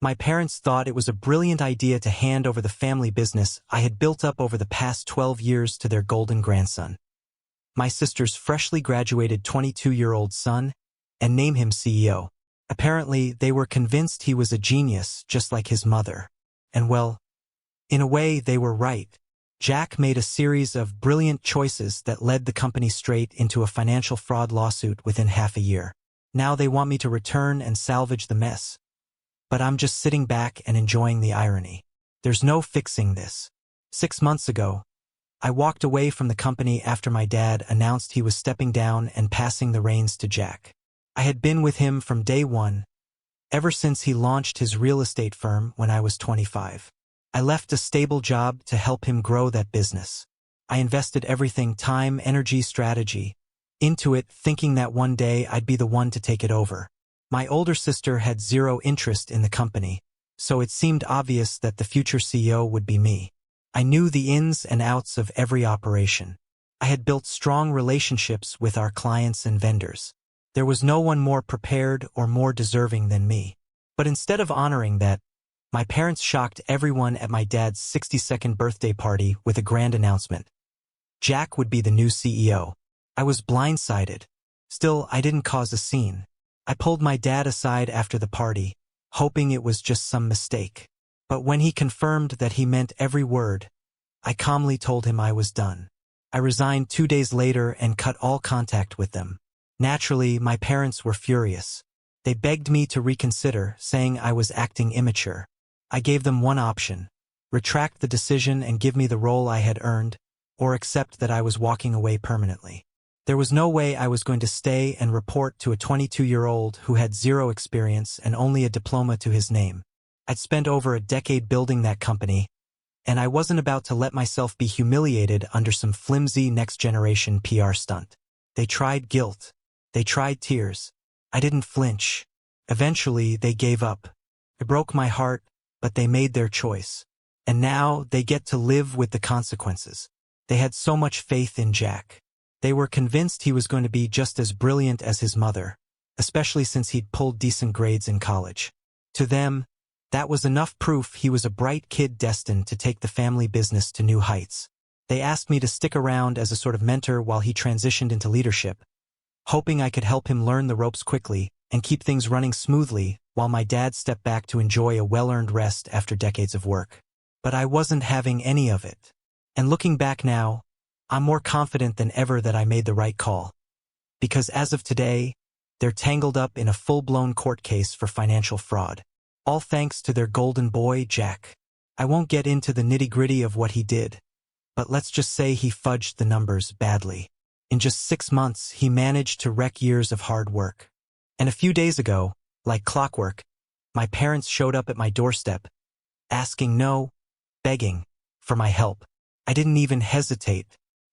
My parents thought it was a brilliant idea to hand over the family business I had built up over the past 12 years to their golden grandson, my sister's freshly graduated 22-year-old son, and name him CEO. Apparently, they were convinced he was a genius, just like his mother. And well, in a way, they were right. Jack made a series of brilliant choices that led the company straight into a financial fraud lawsuit within half a year. Now they want me to return and salvage the mess. But I'm just sitting back and enjoying the irony. There's no fixing this. 6 months ago, I walked away from the company after my dad announced he was stepping down and passing the reins to Jack. I had been with him from day one, ever since he launched his real estate firm when I was 25. I left a stable job to help him grow that business. I invested everything, time, energy, strategy, into it, thinking that one day I'd be the one to take it over. My older sister had zero interest in the company, so it seemed obvious that the future CEO would be me. I knew the ins and outs of every operation. I had built strong relationships with our clients and vendors. There was no one more prepared or more deserving than me. But instead of honoring that, my parents shocked everyone at my dad's 62nd birthday party with a grand announcement. Jack would be the new CEO. I was blindsided. Still, I didn't cause a scene. I pulled my dad aside after the party, hoping it was just some mistake. But when he confirmed that he meant every word, I calmly told him I was done. I resigned 2 days later and cut all contact with them. Naturally, my parents were furious. They begged me to reconsider, saying I was acting immature. I gave them one option: retract the decision and give me the role I had earned, or accept that I was walking away permanently. There was no way I was going to stay and report to a 22-year-old who had zero experience and only a diploma to his name. I'd spent over a decade building that company, and I wasn't about to let myself be humiliated under some flimsy next-generation PR stunt. They tried guilt. They tried tears. I didn't flinch. Eventually, they gave up. It broke my heart, but they made their choice. And now, they get to live with the consequences. They had so much faith in Jack. They were convinced he was going to be just as brilliant as his mother, especially since he'd pulled decent grades in college. To them, that was enough proof he was a bright kid destined to take the family business to new heights. They asked me to stick around as a sort of mentor while he transitioned into leadership, hoping I could help him learn the ropes quickly and keep things running smoothly while my dad stepped back to enjoy a well-earned rest after decades of work. But I wasn't having any of it. And looking back now, I'm more confident than ever that I made the right call. Because as of today, they're tangled up in a full-blown court case for financial fraud. All thanks to their golden boy, Jack. I won't get into the nitty-gritty of what he did, but let's just say he fudged the numbers badly. In just 6 months, he managed to wreck years of hard work. And a few days ago, like clockwork, my parents showed up at my doorstep, asking, no, begging, for my help. I didn't even hesitate.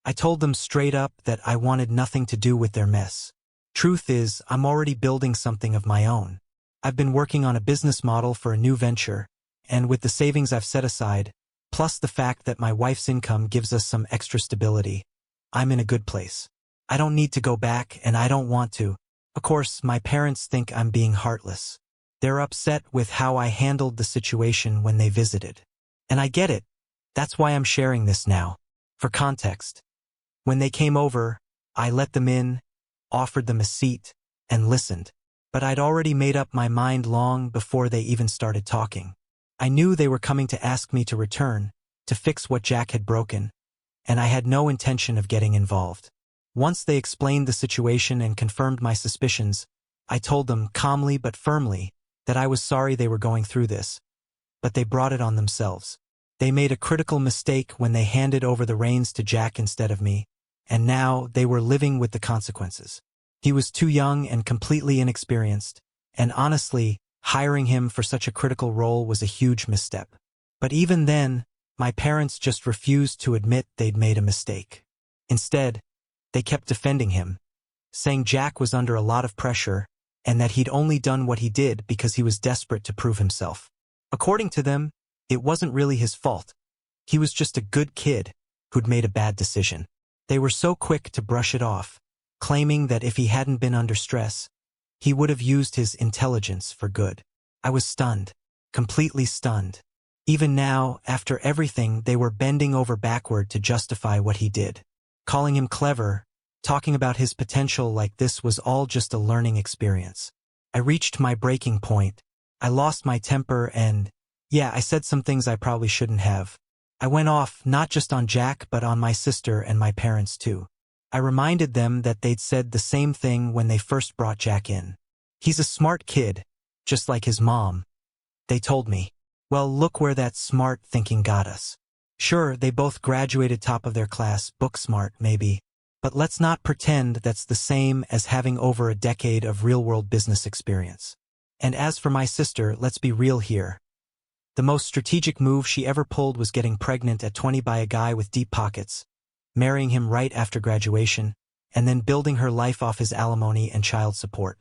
I told them straight up that I wanted nothing to do with their mess. Truth is, I'm already building something of my own. I've been working on a business model for a new venture, and with the savings I've set aside, plus the fact that my wife's income gives us some extra stability, I'm in a good place. I don't need to go back, and I don't want to. Of course, my parents think I'm being heartless. They're upset with how I handled the situation when they visited. And I get it. That's why I'm sharing this now. For context, when they came over, I let them in, offered them a seat, and listened. But I'd already made up my mind long before they even started talking. I knew they were coming to ask me to return, to fix what Jack had broken, and I had no intention of getting involved. Once they explained the situation and confirmed my suspicions, I told them calmly but firmly that I was sorry they were going through this, but they brought it on themselves. They made a critical mistake when they handed over the reins to Jack instead of me, and now they were living with the consequences. He was too young and completely inexperienced, and honestly, hiring him for such a critical role was a huge misstep. But even then, my parents just refused to admit they'd made a mistake. Instead, they kept defending him, saying Jack was under a lot of pressure and that he'd only done what he did because he was desperate to prove himself. According to them, it wasn't really his fault. He was just a good kid who'd made a bad decision. They were so quick to brush it off, claiming that if he hadn't been under stress, he would have used his intelligence for good. I was stunned. completely stunned. Even now, after everything, they were bending over backward to justify what he did. Calling him clever, talking about his potential like this was all just a learning experience. I reached my breaking point. I lost my temper and, yeah, I said some things I probably shouldn't have. I went off not just on Jack but on my sister and my parents too. I reminded them that they'd said the same thing when they first brought Jack in. He's a smart kid, just like his mom. They told me. Well, look where that smart thinking got us. Sure, they both graduated top of their class, book smart maybe, but let's not pretend that's the same as having over a decade of real-world business experience. And as for my sister, let's be real here. The most strategic move she ever pulled was getting pregnant at 20 by a guy with deep pockets, marrying him right after graduation, and then building her life off his alimony and child support.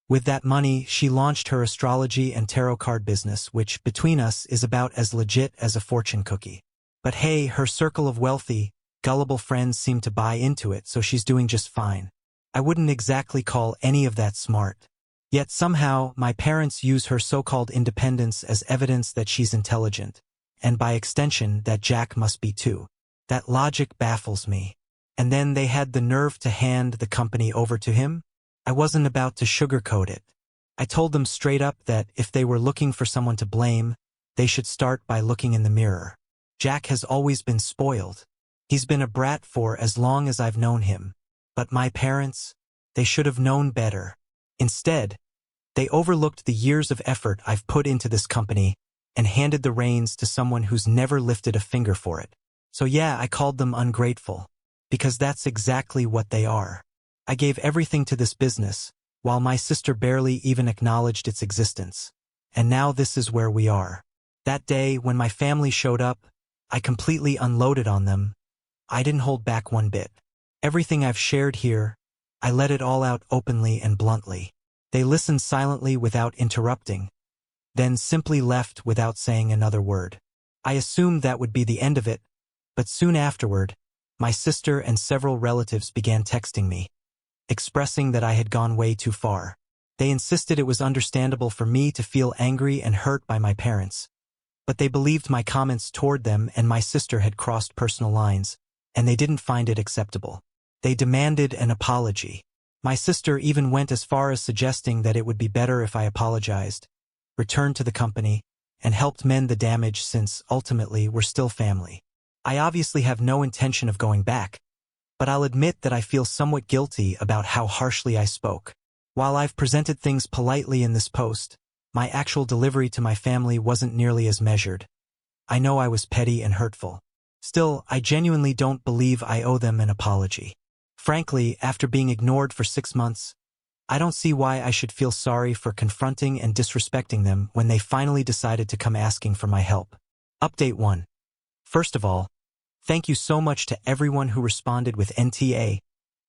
With that money, she launched her astrology and tarot card business, which, between us, is about as legit as a fortune cookie. But hey, her circle of wealthy, gullible friends seem to buy into it, so she's doing just fine. I wouldn't exactly call any of that smart. Yet somehow, my parents use her so-called independence as evidence that she's intelligent, and by extension, that Jack must be too. That logic baffles me. And then they had the nerve to hand the company over to him? I wasn't about to sugarcoat it. I told them straight up that if they were looking for someone to blame, they should start by looking in the mirror. Jack has always been spoiled. He's been a brat for as long as I've known him. But my parents, they should have known better. Instead, they overlooked the years of effort I've put into this company and handed the reins to someone who's never lifted a finger for it. So yeah, I called them ungrateful, because that's exactly what they are. I gave everything to this business, while my sister barely even acknowledged its existence. And now this is where we are. That day, when my family showed up, I completely unloaded on them. I didn't hold back one bit. Everything I've shared here, I let it all out openly and bluntly. They listened silently without interrupting, then simply left without saying another word. I assumed that would be the end of it, but soon afterward, my sister and several relatives began texting me, expressing that I had gone way too far. They insisted it was understandable for me to feel angry and hurt by my parents, but they believed my comments toward them and my sister had crossed personal lines, and they didn't find it acceptable. They demanded an apology. My sister even went as far as suggesting that it would be better if I apologized, returned to the company, and helped mend the damage since, ultimately, we're still family. I obviously have no intention of going back, but I'll admit that I feel somewhat guilty about how harshly I spoke. While I've presented things politely in this post, my actual delivery to my family wasn't nearly as measured. I know I was petty and hurtful. Still, I genuinely don't believe I owe them an apology. Frankly, after being ignored for 6 months, I don't see why I should feel sorry for confronting and disrespecting them when they finally decided to come asking for my help. Update 1. First of all, thank you so much to everyone who responded with NTA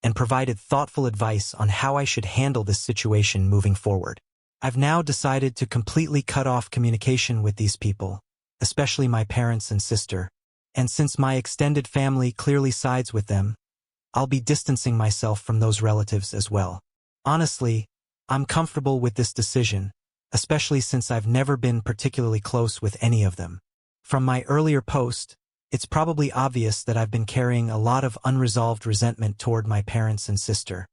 and provided thoughtful advice on how I should handle this situation moving forward. I've now decided to completely cut off communication with these people, especially my parents and sister, and since my extended family clearly sides with them, I'll be distancing myself from those relatives as well. Honestly, I'm comfortable with this decision, especially since I've never been particularly close with any of them. From my earlier post, it's probably obvious that I've been carrying a lot of unresolved resentment toward my parents and sister.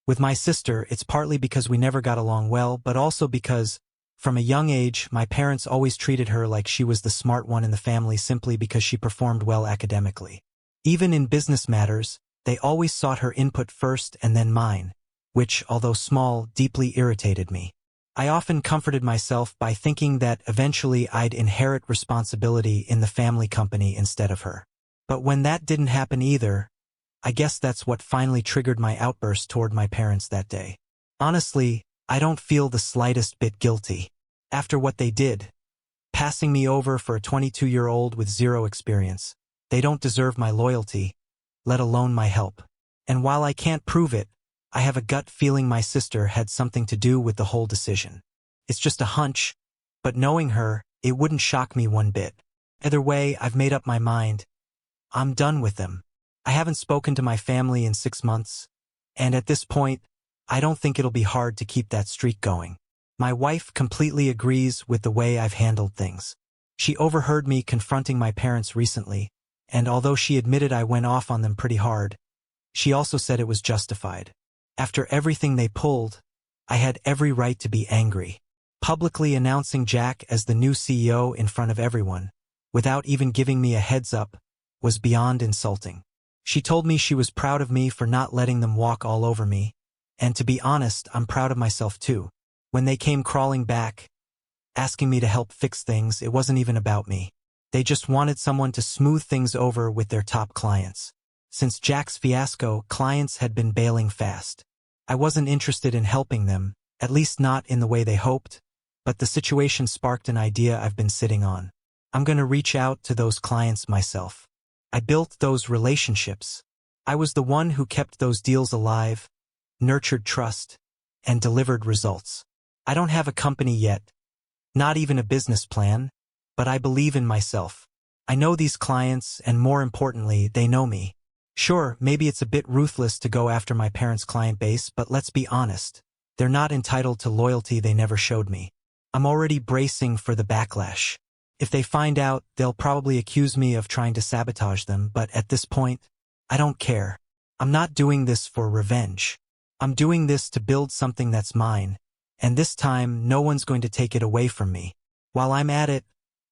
With my sister, it's partly because we never got along well, but also because, from a young age, my parents always treated her like she was the smart one in the family simply because she performed well academically. Even in business matters, they always sought her input first and then mine, which, although small, deeply irritated me. I often comforted myself by thinking that eventually I'd inherit responsibility in the family company instead of her. But when that didn't happen either, I guess that's what finally triggered my outburst toward my parents that day. Honestly, I don't feel the slightest bit guilty. After what they did, passing me over for a 22-year-old with zero experience, they don't deserve my loyalty, let alone my help. And while I can't prove it, I have a gut feeling my sister had something to do with the whole decision. It's just a hunch, but knowing her, it wouldn't shock me one bit. Either way, I've made up my mind. I'm done with them. I haven't spoken to my family in 6 months, and at this point, I don't think it'll be hard to keep that streak going. My wife completely agrees with the way I've handled things. She overheard me confronting my parents recently, and although she admitted I went off on them pretty hard, she also said it was justified. After everything they pulled, I had every right to be angry. Publicly announcing Jack as the new CEO in front of everyone, without even giving me a heads up, was beyond insulting. She told me she was proud of me for not letting them walk all over me, and to be honest, I'm proud of myself too. When they came crawling back, asking me to help fix things, it wasn't even about me. They just wanted someone to smooth things over with their top clients. Since Jack's fiasco, clients had been bailing fast. I wasn't interested in helping them, at least not in the way they hoped, but the situation sparked an idea I've been sitting on. I'm going to reach out to those clients myself. I built those relationships. I was the one who kept those deals alive, nurtured trust, and delivered results. I don't have a company yet, not even a business plan, but I believe in myself. I know these clients, and more importantly, they know me. Sure, maybe it's a bit ruthless to go after my parents' client base, but let's be honest. They're not entitled to loyalty they never showed me. I'm already bracing for the backlash. If they find out, they'll probably accuse me of trying to sabotage them, but at this point, I don't care. I'm not doing this for revenge. I'm doing this to build something that's mine, and this time no one's going to take it away from me. While I'm at it,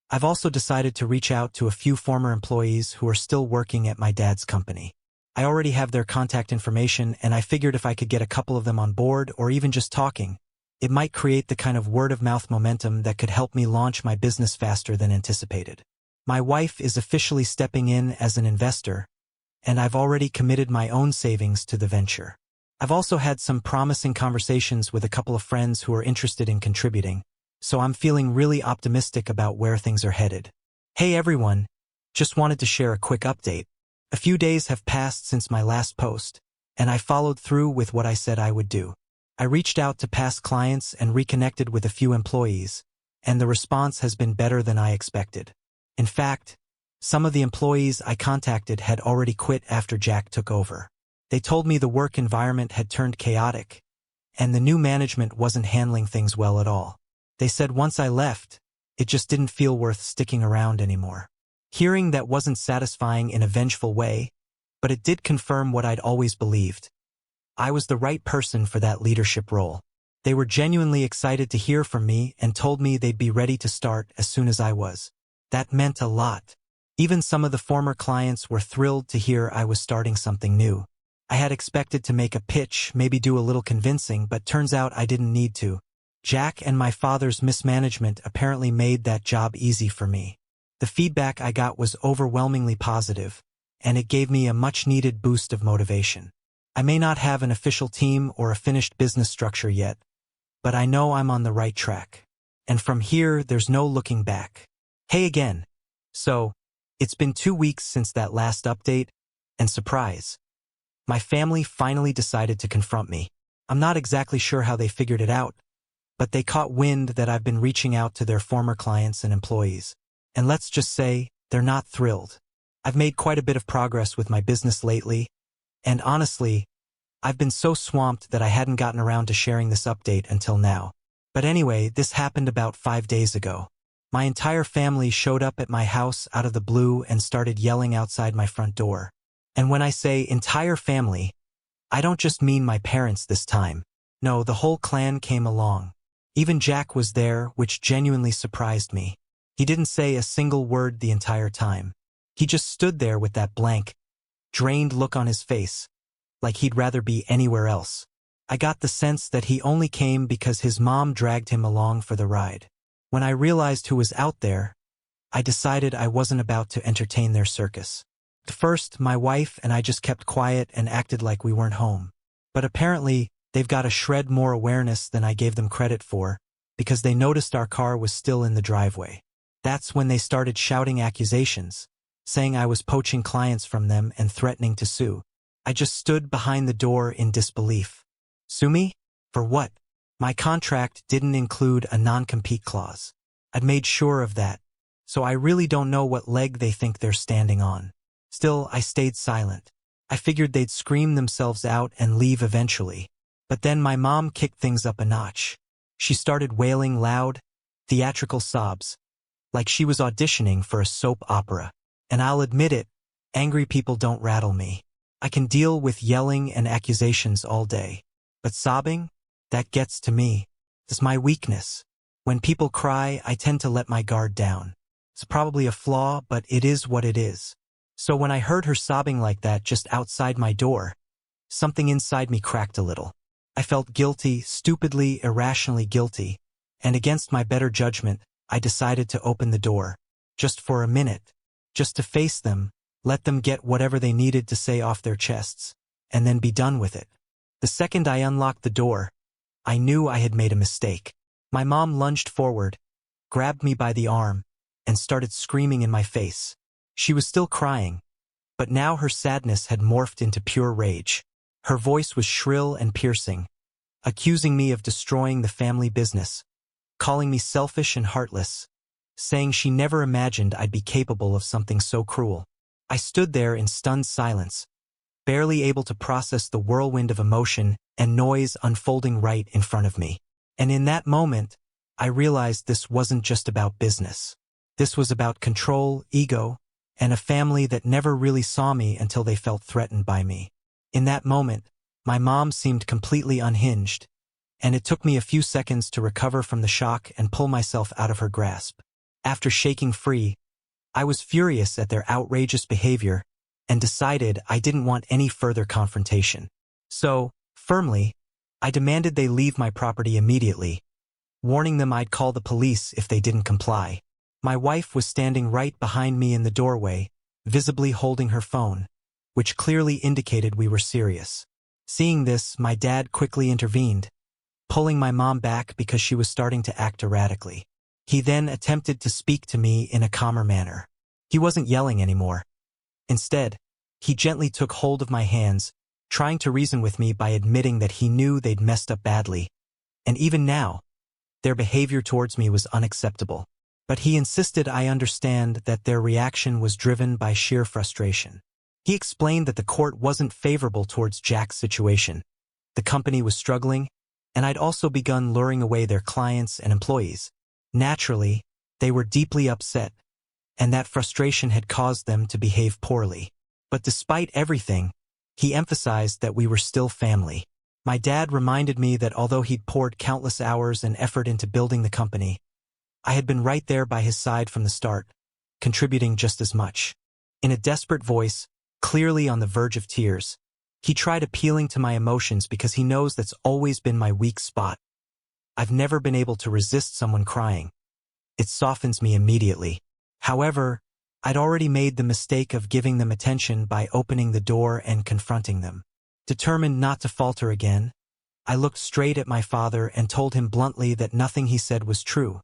I've also decided to reach out to a few former employees who are still working at my dad's company. I already have their contact information, and I figured if I could get a couple of them on board or even just talking, it might create the kind of word-of-mouth momentum that could help me launch my business faster than anticipated. My wife is officially stepping in as an investor, and I've already committed my own savings to the venture. I've also had some promising conversations with a couple of friends who are interested in contributing, so I'm feeling really optimistic about where things are headed. Hey everyone, just wanted to share a quick update. A few days have passed since my last post, and I followed through with what I said I would do. I reached out to past clients and reconnected with a few employees, and the response has been better than I expected. In fact, some of the employees I contacted had already quit after Jack took over. They told me the work environment had turned chaotic, and the new management wasn't handling things well at all. They said once I left, it just didn't feel worth sticking around anymore. Hearing that wasn't satisfying in a vengeful way, but it did confirm what I'd always believed. I was the right person for that leadership role. They were genuinely excited to hear from me and told me they'd be ready to start as soon as I was. That meant a lot. Even some of the former clients were thrilled to hear I was starting something new. I had expected to make a pitch, maybe do a little convincing, but turns out I didn't need to. Jack and my father's mismanagement apparently made that job easy for me. The feedback I got was overwhelmingly positive, and it gave me a much-needed boost of motivation. I may not have an official team or a finished business structure yet, but I know I'm on the right track. And from here, there's no looking back. Hey again. So, it's been 2 weeks since that last update, and surprise. My family finally decided to confront me. I'm not exactly sure how they figured it out, but they caught wind that I've been reaching out to their former clients and employees. And let's just say, they're not thrilled. I've made quite a bit of progress with my business lately, and honestly, I've been so swamped that I hadn't gotten around to sharing this update until now. But anyway, this happened about 5 days ago. My entire family showed up at my house out of the blue and started yelling outside my front door. And when I say entire family, I don't just mean my parents this time. No, the whole clan came along. Even Jack was there, which genuinely surprised me. He didn't say a single word the entire time. He just stood there with that blank, drained look on his face, like he'd rather be anywhere else. I got the sense that he only came because his mom dragged him along for the ride. When I realized who was out there, I decided I wasn't about to entertain their circus. At first, my wife and I just kept quiet and acted like we weren't home. But apparently, they've got a shred more awareness than I gave them credit for, because they noticed our car was still in the driveway. That's when they started shouting accusations, saying I was poaching clients from them and threatening to sue. I just stood behind the door in disbelief. Sue me? For what? My contract didn't include a non-compete clause. I'd made sure of that, so I really don't know what leg they think they're standing on. Still, I stayed silent. I figured they'd scream themselves out and leave eventually. But then my mom kicked things up a notch. She started wailing loud, theatrical sobs, like she was auditioning for a soap opera. And I'll admit it, angry people don't rattle me. I can deal with yelling and accusations all day. But sobbing? That gets to me. It's my weakness. When people cry, I tend to let my guard down. It's probably a flaw, but it is what it is. So when I heard her sobbing like that just outside my door, something inside me cracked a little. I felt guilty, stupidly, irrationally guilty, and against my better judgment, I decided to open the door. Just for a minute. Just to face them, let them get whatever they needed to say off their chests, and then be done with it. The second I unlocked the door, I knew I had made a mistake. My mom lunged forward, grabbed me by the arm, and started screaming in my face. She was still crying, but now her sadness had morphed into pure rage. Her voice was shrill and piercing, accusing me of destroying the family business, calling me selfish and heartless, saying she never imagined I'd be capable of something so cruel. I stood there in stunned silence, barely able to process the whirlwind of emotion and noise unfolding right in front of me. And in that moment, I realized this wasn't just about business. This was about control, ego, and a family that never really saw me until they felt threatened by me. In that moment, my mom seemed completely unhinged, and it took me a few seconds to recover from the shock and pull myself out of her grasp. After shaking free, I was furious at their outrageous behavior and decided I didn't want any further confrontation. So, firmly, I demanded they leave my property immediately, warning them I'd call the police if they didn't comply. My wife was standing right behind me in the doorway, visibly holding her phone, which clearly indicated we were serious. Seeing this, my dad quickly intervened, pulling my mom back because she was starting to act erratically. He then attempted to speak to me in a calmer manner. He wasn't yelling anymore. Instead, he gently took hold of my hands, trying to reason with me by admitting that he knew they'd messed up badly, and even now, their behavior towards me was unacceptable. But he insisted I understand that their reaction was driven by sheer frustration. He explained that the court wasn't favorable towards Jack's situation. The company was struggling, and I'd also begun luring away their clients and employees. Naturally, they were deeply upset, and that frustration had caused them to behave poorly. But despite everything, he emphasized that we were still family. My dad reminded me that although he'd poured countless hours and effort into building the company, I had been right there by his side from the start, contributing just as much. In a desperate voice, clearly on the verge of tears, he tried appealing to my emotions because he knows that's always been my weak spot. I've never been able to resist someone crying. It softens me immediately. However, I'd already made the mistake of giving them attention by opening the door and confronting them. Determined not to falter again, I looked straight at my father and told him bluntly that nothing he said was true.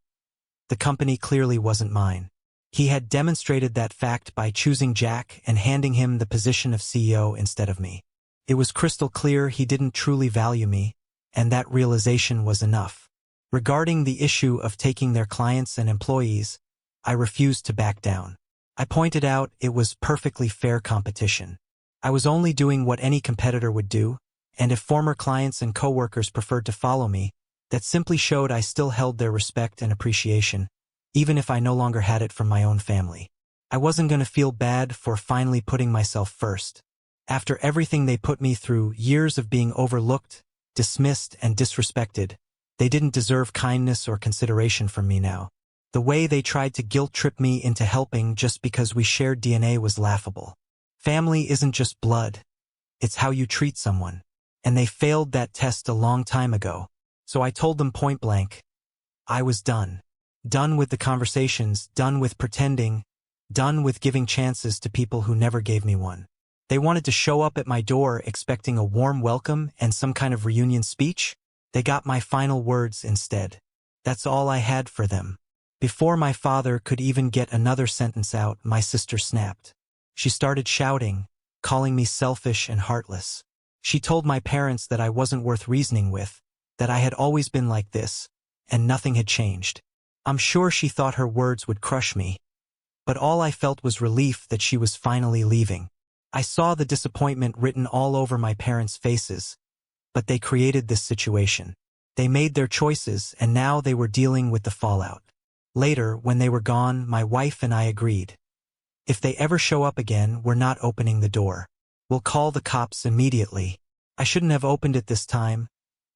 The company clearly wasn't mine. He had demonstrated that fact by choosing Jack and handing him the position of CEO instead of me. It was crystal clear he didn't truly value me, and that realization was enough. Regarding the issue of taking their clients and employees, I refused to back down. I pointed out it was perfectly fair competition. I was only doing what any competitor would do, and if former clients and coworkers preferred to follow me, that simply showed I still held their respect and appreciation, even if I no longer had it from my own family. I wasn't going to feel bad for finally putting myself first. After everything they put me through, years of being overlooked, dismissed, and disrespected, they didn't deserve kindness or consideration from me now. The way they tried to guilt-trip me into helping just because we shared DNA was laughable. Family isn't just blood. It's how you treat someone. And they failed that test a long time ago. So I told them point blank, I was done. Done with the conversations, done with pretending, done with giving chances to people who never gave me one. They wanted to show up at my door expecting a warm welcome and some kind of reunion speech. They got my final words instead. That's all I had for them. Before my father could even get another sentence out, my sister snapped. She started shouting, calling me selfish and heartless. She told my parents that I wasn't worth reasoning with, that I had always been like this, and nothing had changed. I'm sure she thought her words would crush me, but all I felt was relief that she was finally leaving. I saw the disappointment written all over my parents' faces, but they created this situation. They made their choices, and now they were dealing with the fallout. Later, when they were gone, my wife and I agreed. If they ever show up again, we're not opening the door. We'll call the cops immediately. I shouldn't have opened it this time,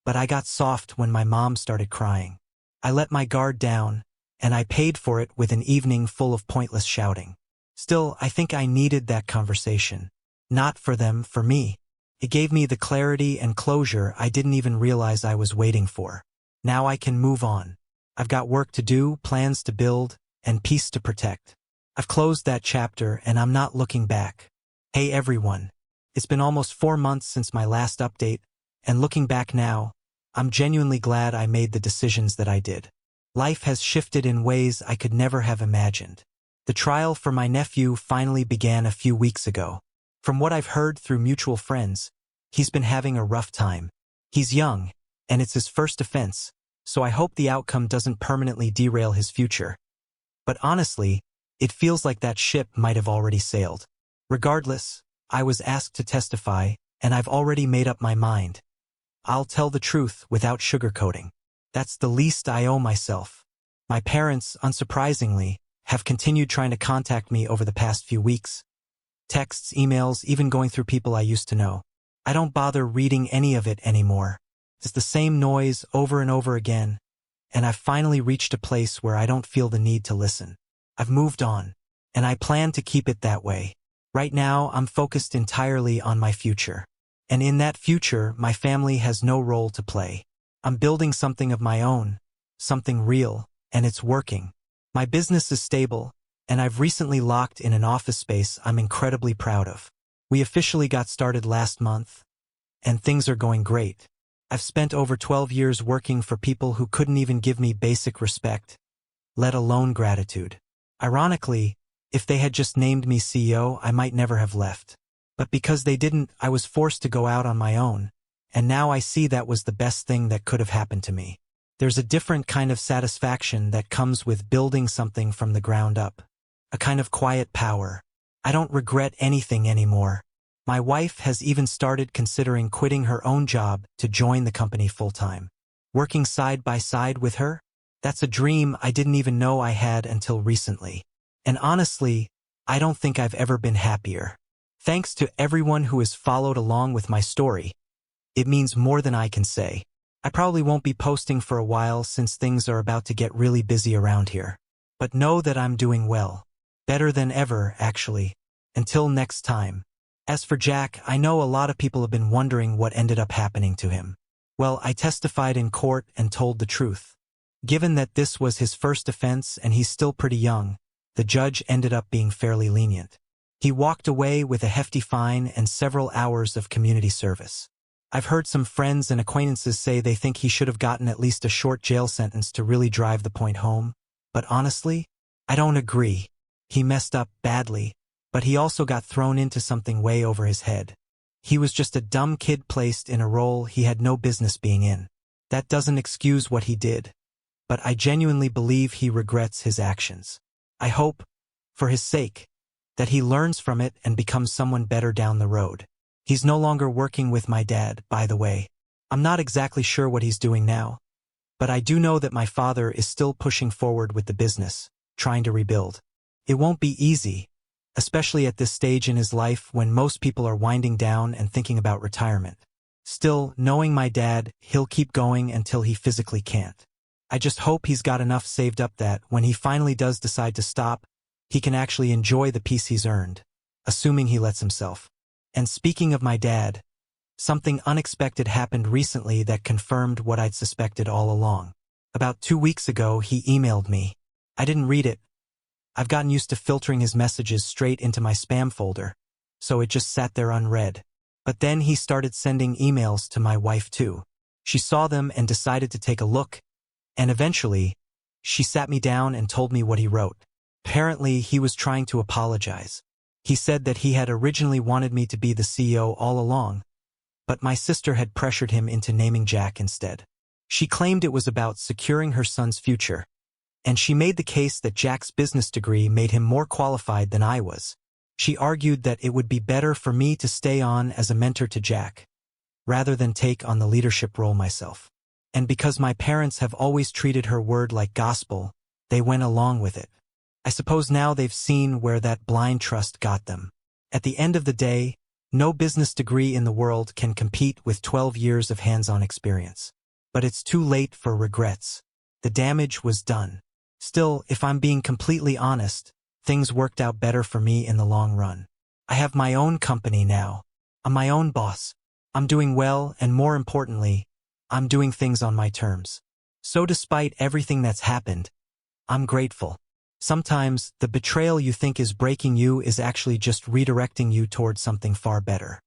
but I got soft when my mom started crying. I let my guard down, and I paid for it with an evening full of pointless shouting. Still, I think I needed that conversation. Not for them, for me. It gave me the clarity and closure I didn't even realize I was waiting for. Now I can move on. I've got work to do, plans to build, and peace to protect. I've closed that chapter, and I'm not looking back. Hey everyone. It's been almost 4 months since my last update, and looking back now, I'm genuinely glad I made the decisions that I did. Life has shifted in ways I could never have imagined. The trial for my nephew finally began a few weeks ago. From what I've heard through mutual friends, he's been having a rough time. He's young, and it's his first offense, so I hope the outcome doesn't permanently derail his future. But honestly, it feels like that ship might have already sailed. Regardless, I was asked to testify, and I've already made up my mind. I'll tell the truth without sugarcoating. That's the least I owe myself. My parents, unsurprisingly, have continued trying to contact me over the past few weeks. Texts, emails, even going through people I used to know. I don't bother reading any of it anymore. It's the same noise over and over again, and I've finally reached a place where I don't feel the need to listen. I've moved on, and I plan to keep it that way. Right now, I'm focused entirely on my future. And in that future, my family has no role to play. I'm building something of my own, something real, and it's working. My business is stable, and I've recently locked in an office space I'm incredibly proud of. We officially got started last month, and things are going great. I've spent over 12 years working for people who couldn't even give me basic respect, let alone gratitude. Ironically, if they had just named me CEO, I might never have left. But because they didn't, I was forced to go out on my own, and now I see that was the best thing that could have happened to me. There's a different kind of satisfaction that comes with building something from the ground up. A kind of quiet power. I don't regret anything anymore. My wife has even started considering quitting her own job to join the company full-time. Working side by side with her? That's a dream I didn't even know I had until recently. And honestly, I don't think I've ever been happier. Thanks to everyone who has followed along with my story. It means more than I can say. I probably won't be posting for a while since things are about to get really busy around here. But know that I'm doing well. Better than ever, actually. Until next time. As for Jack, I know a lot of people have been wondering what ended up happening to him. Well, I testified in court and told the truth. Given that this was his first offense and he's still pretty young, the judge ended up being fairly lenient. He walked away with a hefty fine and several hours of community service. I've heard some friends and acquaintances say they think he should have gotten at least a short jail sentence to really drive the point home, but honestly, I don't agree. He messed up badly, but he also got thrown into something way over his head. He was just a dumb kid placed in a role he had no business being in. That doesn't excuse what he did, but I genuinely believe he regrets his actions. I hope, for his sake, that he learns from it and becomes someone better down the road. He's no longer working with my dad, by the way. I'm not exactly sure what he's doing now, but I do know that my father is still pushing forward with the business, trying to rebuild. It won't be easy, especially at this stage in his life when most people are winding down and thinking about retirement. Still, knowing my dad, he'll keep going until he physically can't. I just hope he's got enough saved up that, when he finally does decide to stop, he can actually enjoy the peace he's earned, assuming he lets himself. And speaking of my dad, something unexpected happened recently that confirmed what I'd suspected all along. About 2 weeks ago, he emailed me. I didn't read it. I've gotten used to filtering his messages straight into my spam folder, so it just sat there unread. But then he started sending emails to my wife too. She saw them and decided to take a look, and eventually, she sat me down and told me what he wrote. Apparently, he was trying to apologize. He said that he had originally wanted me to be the CEO all along, but my sister had pressured him into naming Jack instead. She claimed it was about securing her son's future, and she made the case that Jack's business degree made him more qualified than I was. She argued that it would be better for me to stay on as a mentor to Jack, rather than take on the leadership role myself. And because my parents have always treated her word like gospel, they went along with it. I suppose now they've seen where that blind trust got them. At the end of the day, no business degree in the world can compete with 12 years of hands-on experience. But it's too late for regrets. The damage was done. Still, if I'm being completely honest, things worked out better for me in the long run. I have my own company now. I'm my own boss. I'm doing well, and more importantly, I'm doing things on my terms. So despite everything that's happened, I'm grateful. Sometimes, the betrayal you think is breaking you is actually just redirecting you towards something far better.